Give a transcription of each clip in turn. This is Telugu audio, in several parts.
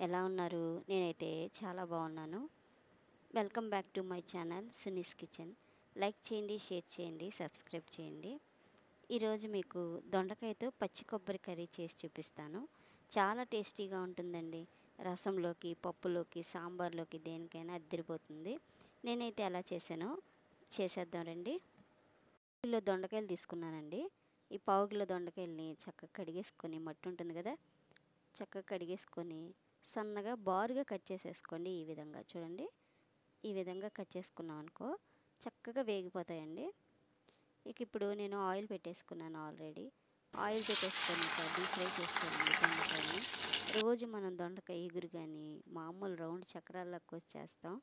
ఎలా ఉన్నారు? నేనైతే చాలా బాగున్నాను. Welcome back to my channel Suni's kitchen. Like చేయండి, షేర్ చేయండి, సబ్స్క్రైబ్ చేయండి. ఈరోజు మీకు దొండకాయతో పచ్చి కొబ్బరి కర్రీ చేసి చూపిస్తాను. చాలా టేస్టీగా ఉంటుందండి. రసంలోకి, పప్పులోకి, సాంబార్లోకి దేనికైనా అద్దరిపోతుంది. నేనైతే ఎలా చేశానో చేసేద్దాం రండి. కిలో దొండకాయలు తీసుకున్నానండి. ఈ పావు కిలో దొండకాయలని చక్కగా కడిగేసుకొని, మట్టి ఉంటుంది కదా, చక్కగా కడిగేసుకొని సన్నగా బారుగా కట్ చేసేసుకోండి. ఈ విధంగా చూడండి, ఈ విధంగా కట్ చేసుకున్నాం అనుకో చక్కగా వేగిపోతాయండి. ఇప్పుడు నేను ఆయిల్ పెట్టేసుకున్నాను. ఆల్రెడీ ఆయిల్ పెట్టేసుకొని డీప్ ఫ్రై చేసుకోండి దొండకాయని. రోజు మనం దొండకాయ ఎగురు కానీ మామూలు రౌండ్ చక్రాల్లో కోసి చేస్తాం,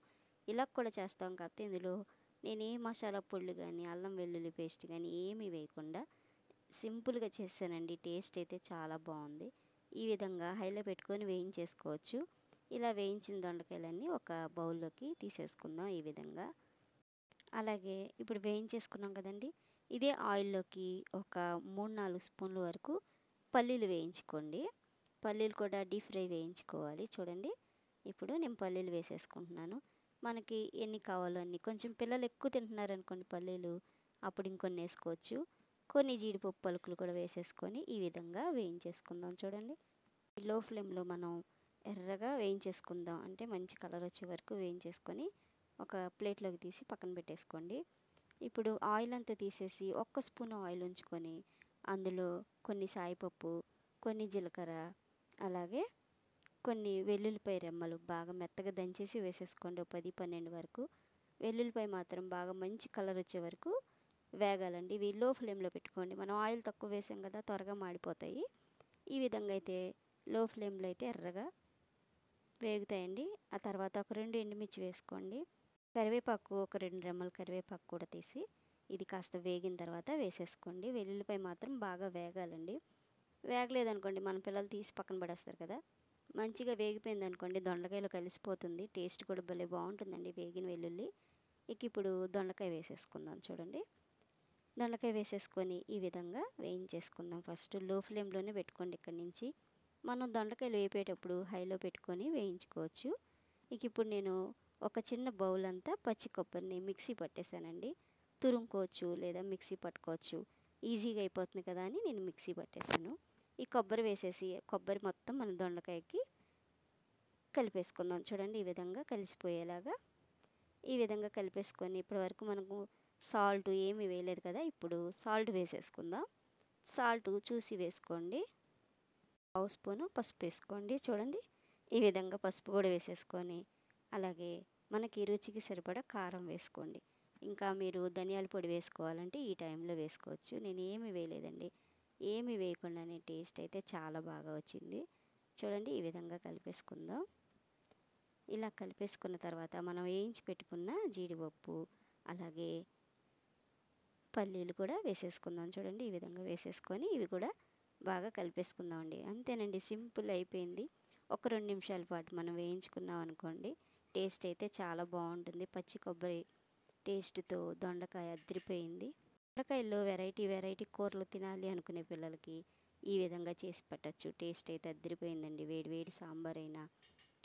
ఇలా కూడా చేస్తాం. కాకపోతే ఇందులో నేను ఏ మసాలా పొళ్ళు కానీ అల్లం వెల్లుల్లి పేస్ట్ కానీ ఏమీ వేయకుండా సింపుల్గా చేశానండి. టేస్ట్ అయితే చాలా బాగుంది. ఈ విధంగా హైలో పెట్టుకొని వేయించేసుకోవచ్చు. ఇలా వేయించిన దొండకాయలన్నీ ఒక బౌల్లోకి తీసేసుకుందాం ఈ విధంగా. అలాగే ఇప్పుడు వేయించేసుకున్నాం కదండి, ఇదే ఆయిల్లోకి ఒక 3-4 స్పూన్ల వరకు పల్లీలు వేయించుకోండి. పల్లీలు కూడా డీప్ ఫ్రై వేయించుకోవాలి. చూడండి, ఇప్పుడు నేను పల్లీలు వేసేసుకుంటున్నాను. మనకి ఎన్ని కావాలో అన్ని. కొంచెం పిల్లలు ఎక్కువ తింటున్నారు అనుకోండి పల్లీలు, అప్పుడు ఇంకొన్ని వేసుకోవచ్చు. కొన్ని జీడిపప్పు పలుకులు కూడా వేసేసుకొని ఈ విధంగా వేయించేసుకుందాం. చూడండి, లో ఫ్లేమ్లో మనం ఎర్రగా వేయించేసుకుందాం. అంటే మంచి కలర్ వచ్చే వరకు వేయించేసుకొని ఒక ప్లేట్లోకి తీసి పక్కన పెట్టేసుకోండి. ఇప్పుడు ఆయిల్ అంతా తీసేసి 1 స్పూన్ ఆయిల్ ఉంచుకొని అందులో కొన్ని సాయిపప్పు, కొన్ని జీలకర్ర, అలాగే కొన్ని వెల్లుల్లిపాయ రెమ్మలు బాగా మెత్తగా దంచేసి వేసేసుకోండి. 10-12 వరకు వెల్లుల్లిపాయ మాత్రం బాగా మంచి కలర్ వచ్చే వరకు వేగాలండి. ఇవి లో ఫ్లేమ్లో పెట్టుకోండి. మనం ఆయిల్ తక్కువ వేసాం కదా, త్వరగా మాడిపోతాయి. ఈ విధంగా అయితే లో ఫ్లేమ్లో అయితే ఎర్రగా వేగుతాయండి. ఆ తర్వాత ఒక 2 ఎండుమిర్చి వేసుకోండి. కరివేపాకు ఒక 2 రెమ్మలు కరివేపాకు కూడా తీసి ఇది కాస్త వేగిన తర్వాత వేసేసుకోండి. వెల్లుల్లిపాయ మాత్రం బాగా వేగాలండి. వేగలేదనుకోండి మన పిల్లలు తీసి పక్కన పడేస్తారు కదా. మంచిగా వేగిపోయింది అనుకోండి దొండకాయలో కలిసిపోతుంది. టేస్ట్ కూడా భలే బాగుంటుందండి వేగిన వెల్లుల్లి. ఇప్పుడు దొండకాయ వేసేసుకుందాం. చూడండి, దొండకాయ వేసేసుకొని ఈ విధంగా వేయించేసుకుందాం. ఫస్ట్ లో ఫ్లేమ్లోనే పెట్టుకోండి. ఇక్కడి నుంచి మనం దొండకాయలు వేపేటప్పుడు హైలో పెట్టుకొని వేయించుకోవచ్చు. ఇప్పుడు నేను ఒక చిన్న బౌల్ అంతా పచ్చి కొబ్బరిని మిక్సీ పట్టేశానండి. తురుముకోవచ్చు లేదా మిక్సీ పట్టుకోవచ్చు, ఈజీగా అయిపోతుంది కదా అని నేను మిక్సీ పట్టేశాను. ఈ కొబ్బరి వేసేసి కొబ్బరి మొత్తం మన దొండకాయకి కలిపేసుకుందాం. చూడండి, ఈ విధంగా కలిసిపోయేలాగా ఈ విధంగా కలిపేసుకొని ఇప్పటివరకు మనకు సాల్ట్ ఏమీ వేయలేదు కదా, ఇప్పుడు సాల్ట్ వేసేసుకుందాం. సాల్ట్ చూసి వేసుకోండి. 1/2 స్పూను పసుపు వేసుకోండి. చూడండి, ఈ విధంగా పసుపు కూడా వేసేసుకొని అలాగే మనకి రుచికి సరిపడా కారం వేసుకోండి. ఇంకా మీరు ధనియాల పొడి వేసుకోవాలంటే ఈ టైంలో వేసుకోవచ్చు. నేను ఏమీ వేయలేదండి. ఏమీ వేయకుండానే టేస్ట్ అయితే చాలా బాగా వచ్చింది. చూడండి, ఈ విధంగా కలిపేసుకుందాం. ఇలా కలిపేసుకున్న తర్వాత మనం వేయించి పెట్టుకున్న జీడిపప్పు అలాగే పల్లీలు కూడా వేసేసుకుందాం. చూడండి, ఈ విధంగా వేసేసుకొని ఇవి కూడా బాగా కలిపేసుకుందాం అండి. అంతేనండి, సింపుల్ అయిపోయింది. ఒక 2 నిమిషాల పాటు మనం వేయించుకున్నాం అనుకోండి టేస్ట్ అయితే చాలా బాగుంటుంది. పచ్చి కొబ్బరి టేస్ట్తో దొండకాయ అదిరిపోయింది. దొండకాయల్లో వెరైటీ వెరైటీ కూరలు తినాలి అనుకునే పిల్లలకి ఈ విధంగా చేసి పెట్టచ్చు. టేస్ట్ అయితే అదిరిపోయిందండి. వేడి వేడి సాంబార్ అయినా,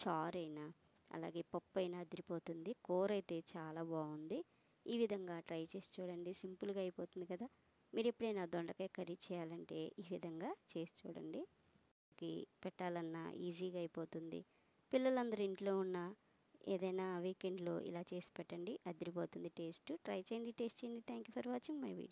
చారు అయినా, అలాగే పప్పు అయినా అదిరిపోతుంది. కూర అయితే చాలా బాగుంది. ఈ విధంగా ట్రై చేసి చూడండి. సింపుల్గా అయిపోతుంది కదా. మీరు ఎప్పుడైనా దొండకాయ కర్రీ చేయాలంటే ఈ విధంగా చేసి చూడండి. పెట్టాలన్నా ఈజీగా అయిపోతుంది. పిల్లలందరూ ఇంట్లో ఉన్న ఏదైనా వీకెండ్లో ఇలా చేసి పెట్టండి, అదిరిపోతుంది టేస్ట్. ట్రై చేయండి, టేస్ట్ చేయండి. Thank you for watching my video.